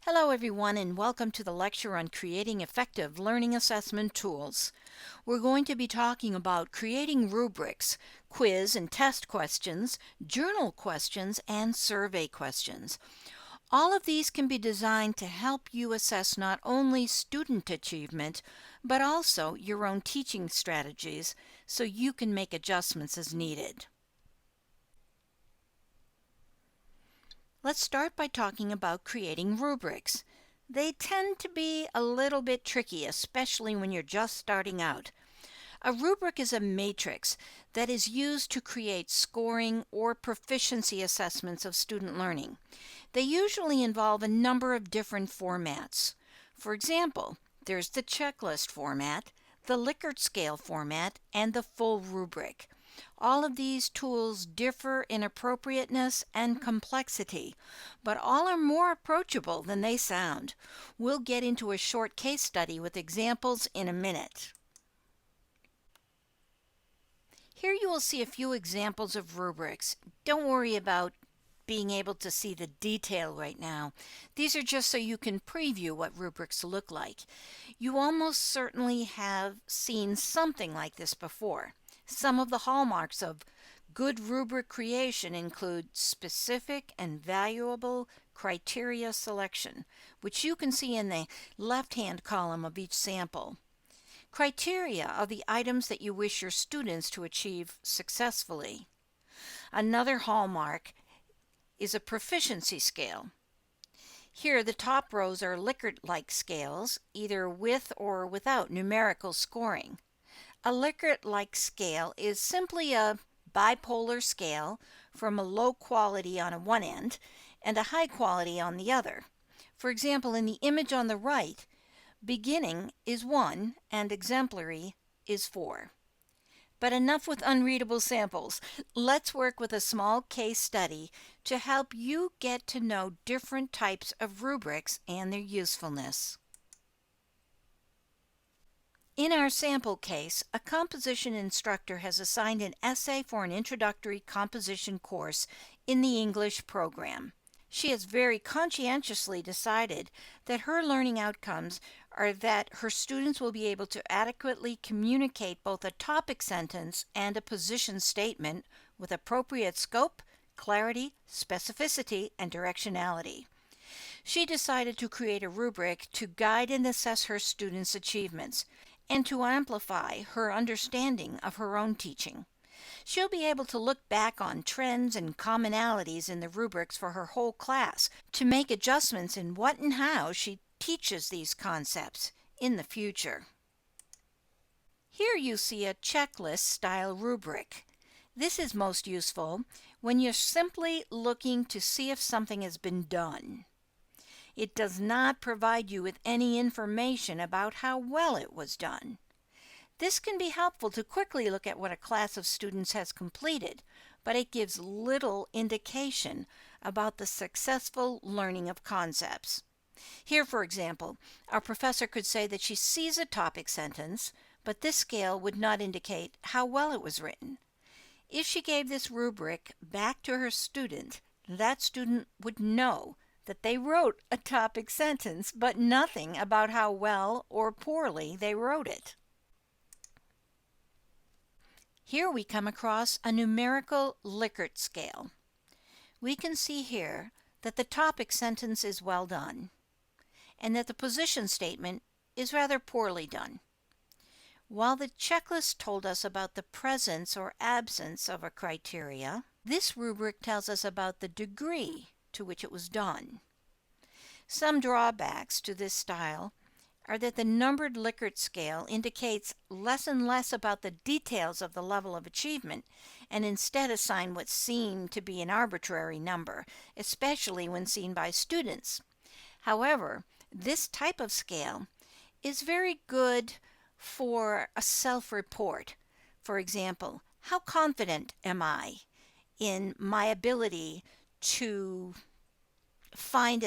Hello everyone and welcome to the lecture on creating effective learning assessment tools. We're going to be talking about creating rubrics, quiz and test questions, journal questions, and survey questions. All of these can be designed to help you assess not only student achievement, but also your own teaching strategies so you can make adjustments as needed. Let's start by talking about creating rubrics. They tend to be a little bit tricky, especially when you're just starting out. A rubric is a matrix that is used to create scoring or proficiency assessments of student learning. They usually involve a number of different formats. For example, there's the checklist format, the Likert scale format, and the full rubric. All of these tools differ in appropriateness and complexity, but all are more approachable than they sound. We'll get into a short case study with examples in a minute. Here you will see a few examples of rubrics. Don't worry about being able to see the detail right now. These are just so you can preview what rubrics look like. You almost certainly have seen something like this before. Some of the hallmarks of good rubric creation include specific and valuable criteria selection, which you can see in the left-hand column of each sample. Criteria are the items that you wish your students to achieve successfully. Another hallmark is a proficiency scale. Here the top rows are Likert-like scales, either with or without numerical scoring. A Likert-like scale is simply a bipolar scale from a low quality on one end and a high quality on the other. For example, in the image on the right, beginning is 1 and exemplary is 4. But enough with unreadable samples. Let's work with a small case study to help you get to know different types of rubrics and their usefulness. In our sample case, a composition instructor has assigned an essay for an introductory composition course in the English program. She has very conscientiously decided that her learning outcomes are that her students will be able to adequately communicate both a topic sentence and a position statement with appropriate scope, clarity, specificity, and directionality. She decided to create a rubric to guide and assess her students' achievements and to amplify her understanding of her own teaching. She'll be able to look back on trends and commonalities in the rubrics for her whole class to make adjustments in what and how she teaches these concepts in the future. Here you see a checklist style rubric. This is most useful when you're simply looking to see if something has been done. It does not provide you with any information about how well it was done. This can be helpful to quickly look at what a class of students has completed, but it gives little indication about the successful learning of concepts. Here, for example, our professor could say that she sees a topic sentence, but this scale would not indicate how well it was written. If she gave this rubric back to her student, that student would know that they wrote a topic sentence, but nothing about how well or poorly they wrote it. Here we come across a numerical Likert scale. We can see here that the topic sentence is well done, and that the position statement is rather poorly done. While the checklist told us about the presence or absence of a criteria, this rubric tells us about the degree to which it was done. Some drawbacks to this style are that the numbered Likert scale indicates less and less about the details of the level of achievement and instead assign what seemed to be an arbitrary number, especially when seen by students. However, this type of scale is very good for a self-report. For example, how confident am I in my ability to find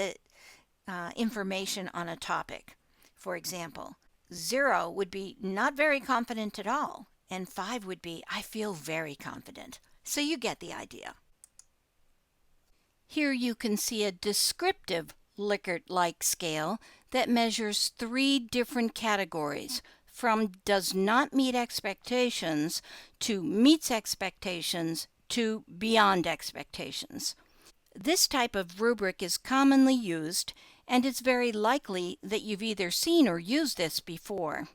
information on a topic? For example, 0 would be not very confident at all, and 5 would be I feel very confident. So you get the idea. Here you can see a descriptive Likert-like scale that measures 3 different categories, from does not meet expectations to meets expectations to beyond expectations. This type of rubric is commonly used, and it's very likely that you've either seen or used this before.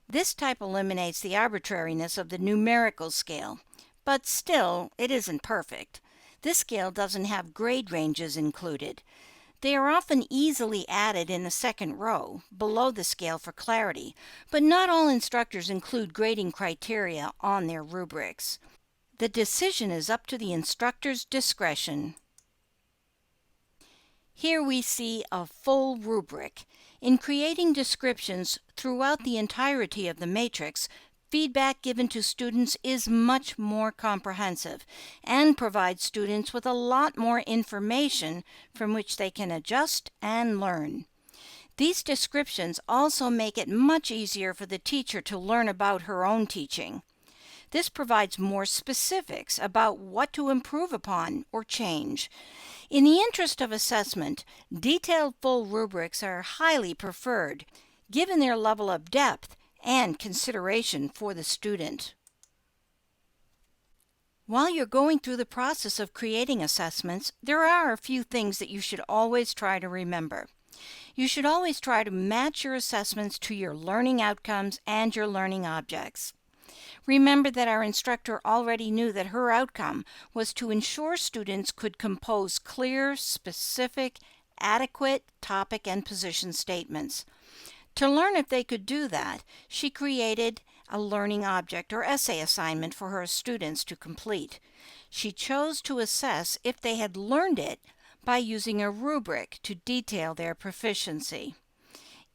This type eliminates the arbitrariness of the numerical scale, but still, it isn't perfect. This scale doesn't have grade ranges included. They are often easily added in the second row, below the scale for clarity, but not all instructors include grading criteria on their rubrics. The decision is up to the instructor's discretion. Here we see a full rubric. In creating descriptions throughout the entirety of the matrix, feedback given to students is much more comprehensive and provides students with a lot more information from which they can adjust and learn. These descriptions also make it much easier for the teacher to learn about her own teaching. This provides more specifics about what to improve upon or change. In the interest of assessment, detailed full rubrics are highly preferred, given their level of depth and consideration for the student. While you're going through the process of creating assessments, there are a few things that you should always try to remember. You should always try to match your assessments to your learning outcomes and your learning objects. Remember that our instructor already knew that her outcome was to ensure students could compose clear, specific, adequate topic and position statements. To learn if they could do that, she created a learning object or essay assignment for her students to complete. She chose to assess if they had learned it by using a rubric to detail their proficiency.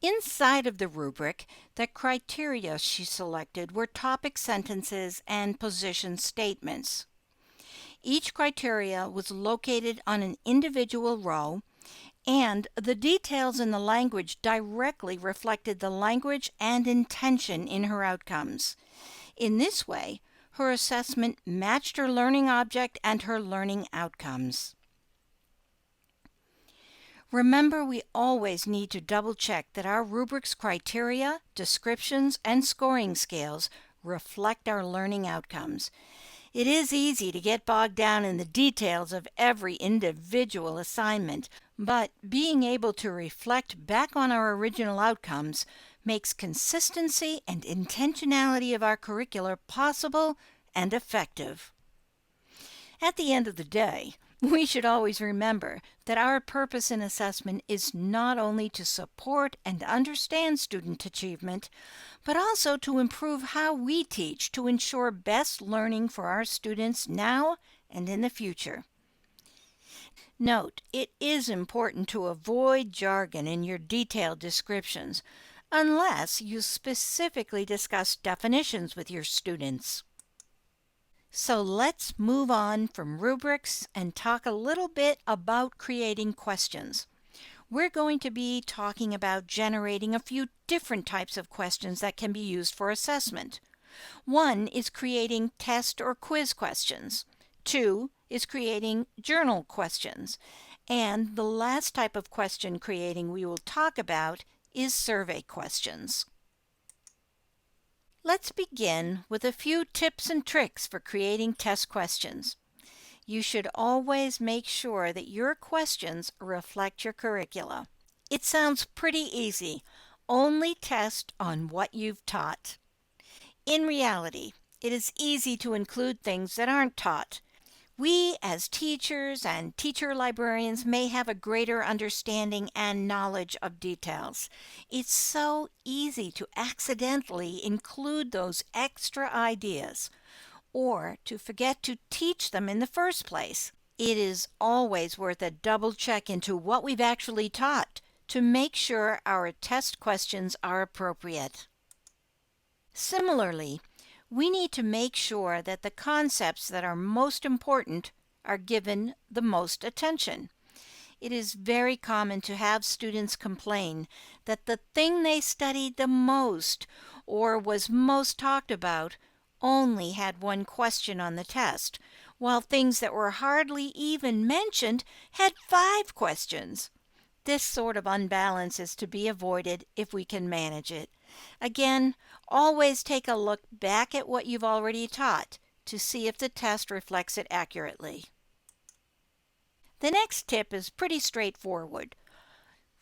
Inside of the rubric, the criteria she selected were topic sentences and position statements. Each criteria was located on an individual row, and the details in the language directly reflected the language and intention in her outcomes. In this way, her assessment matched her learning object and her learning outcomes. Remember, we always need to double-check that our rubric's criteria, descriptions, and scoring scales reflect our learning outcomes. It is easy to get bogged down in the details of every individual assignment, but being able to reflect back on our original outcomes makes consistency and intentionality of our curricula possible and effective. At the end of the day, we should always remember that our purpose in assessment is not only to support and understand student achievement, but also to improve how we teach to ensure best learning for our students now and in the future. Note, it is important to avoid jargon in your detailed descriptions, unless you specifically discuss definitions with your students. So let's move on from rubrics and talk a little bit about creating questions. We're going to be talking about generating a few different types of questions that can be used for assessment. One is creating test or quiz questions. Two is creating journal questions. And the last type of question creating we will talk about is survey questions. Let's begin with a few tips and tricks for creating test questions. You should always make sure that your questions reflect your curricula. It sounds pretty easy. Only test on what you've taught. In reality, it is easy to include things that aren't taught. We, as teachers and teacher librarians, may have a greater understanding and knowledge of details. It's so easy to accidentally include those extra ideas, or to forget to teach them in the first place. It is always worth a double check into what we've actually taught to make sure our test questions are appropriate. Similarly, we need to make sure that the concepts that are most important are given the most attention. It is very common to have students complain that the thing they studied the most or was most talked about only had one question on the test, while things that were hardly even mentioned had 5 questions. This sort of unbalance is to be avoided if we can manage it. Again, always take a look back at what you've already taught to see if the test reflects it accurately. The next tip is pretty straightforward.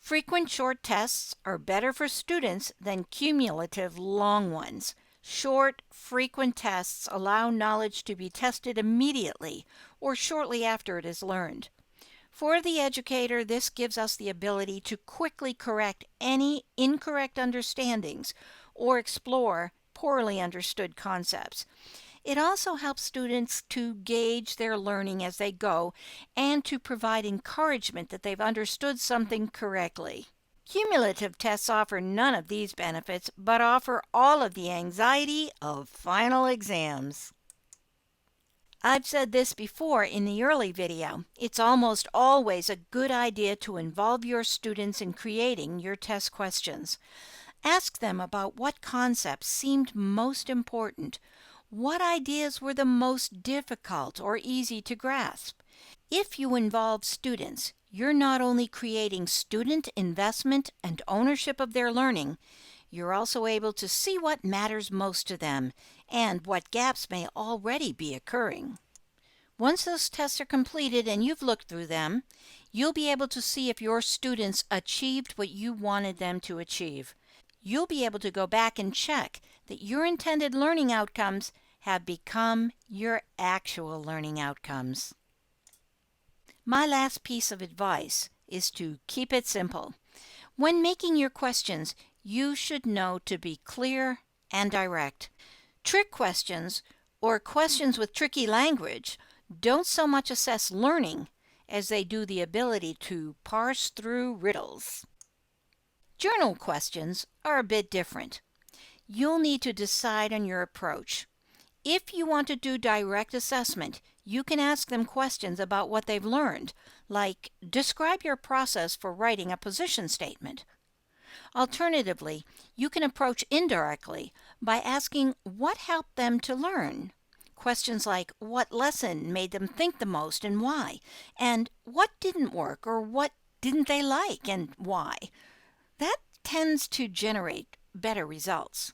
Frequent short tests are better for students than cumulative long ones. Short, frequent tests allow knowledge to be tested immediately or shortly after it is learned. For the educator, this gives us the ability to quickly correct any incorrect understandings or explore poorly understood concepts. It also helps students to gauge their learning as they go and to provide encouragement that they've understood something correctly. Cumulative tests offer none of these benefits, but offer all of the anxiety of final exams. I've said this before in the early video. It's almost always a good idea to involve your students in creating your test questions. Ask them about what concepts seemed most important. What ideas were the most difficult or easy to grasp? If you involve students, you're not only creating student investment and ownership of their learning, you're also able to see what matters most to them and what gaps may already be occurring. Once those tests are completed and you've looked through them, you'll be able to see if your students achieved what you wanted them to achieve. You'll be able to go back and check that your intended learning outcomes have become your actual learning outcomes. My last piece of advice is to keep it simple. When making your questions, you should know to be clear and direct. Trick questions, or questions with tricky language, don't so much assess learning as they do the ability to parse through riddles. Journal questions are a bit different. You'll need to decide on your approach. If you want to do direct assessment, you can ask them questions about what they've learned, like describe your process for writing a position statement. Alternatively, you can approach indirectly by asking what helped them to learn. Questions like what lesson made them think the most and why, and what didn't work or what didn't they like and why. That tends to generate better results.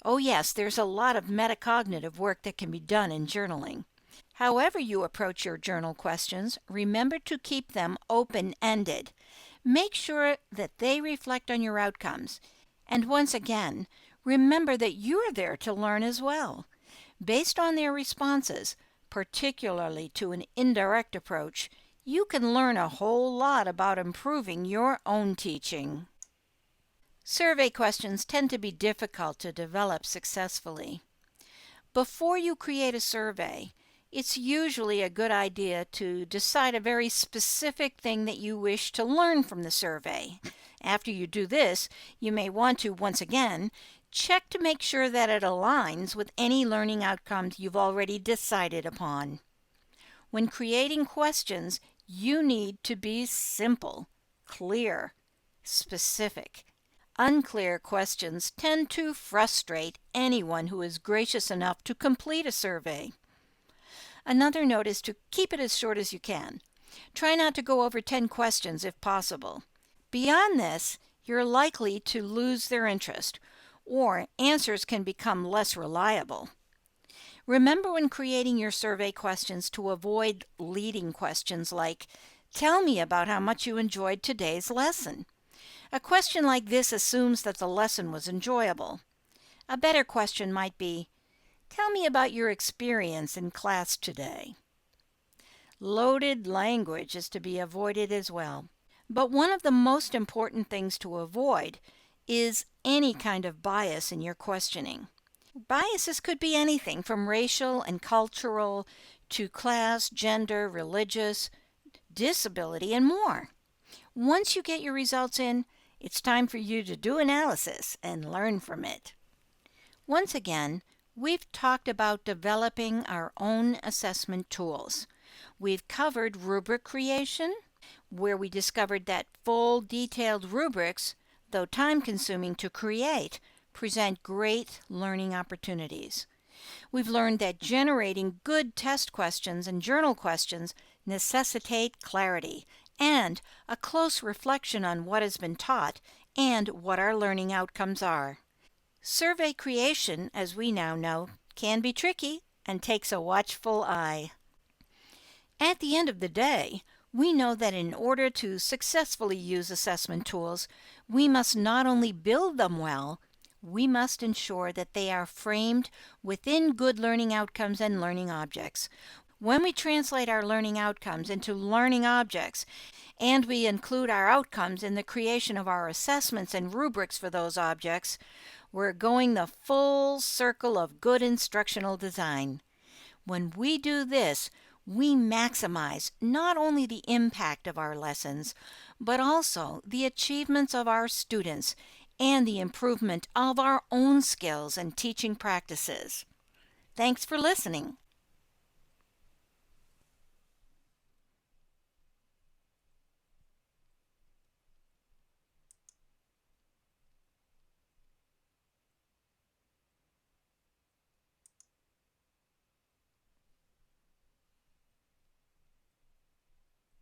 Oh yes, there's a lot of metacognitive work that can be done in journaling. However you approach your journal questions, remember to keep them open-ended. Make sure that they reflect on your outcomes. And once again, remember that you're there to learn as well. Based on their responses, particularly to an indirect approach, you can learn a whole lot about improving your own teaching. Survey questions tend to be difficult to develop successfully. Before you create a survey, it's usually a good idea to decide a very specific thing that you wish to learn from the survey. After you do this, you may want to, once again, check to make sure that it aligns with any learning outcomes you've already decided upon. When creating questions, you need to be simple, clear, specific. Unclear questions tend to frustrate anyone who is gracious enough to complete a survey. Another note is to keep it as short as you can. Try not to go over 10 questions if possible. Beyond this, you're likely to lose their interest, or answers can become less reliable. Remember when creating your survey questions to avoid leading questions like, "Tell me about how much you enjoyed today's lesson." A question like this assumes that the lesson was enjoyable. A better question might be, "Tell me about your experience in class today." Loaded language is to be avoided as well. But one of the most important things to avoid is any kind of bias in your questioning. Biases could be anything from racial and cultural to class, gender, religious, disability, and more. Once you get your results in, it's time for you to do analysis and learn from it. Once again, we've talked about developing our own assessment tools. We've covered rubric creation, where we discovered that full, detailed rubrics, though time-consuming to create, present great learning opportunities. We've learned that generating good test questions and journal questions necessitate clarity and a close reflection on what has been taught and what our learning outcomes are. Survey creation, as we now know, can be tricky and takes a watchful eye. At the end of the day, we know that in order to successfully use assessment tools, we must not only build them well, we must ensure that they are framed within good learning outcomes and learning objects. When we translate our learning outcomes into learning objects, and we include our outcomes in the creation of our assessments and rubrics for those objects, we're going the full circle of good instructional design. When we do this, we maximize not only the impact of our lessons, but also the achievements of our students and the improvement of our own skills and teaching practices. Thanks for listening.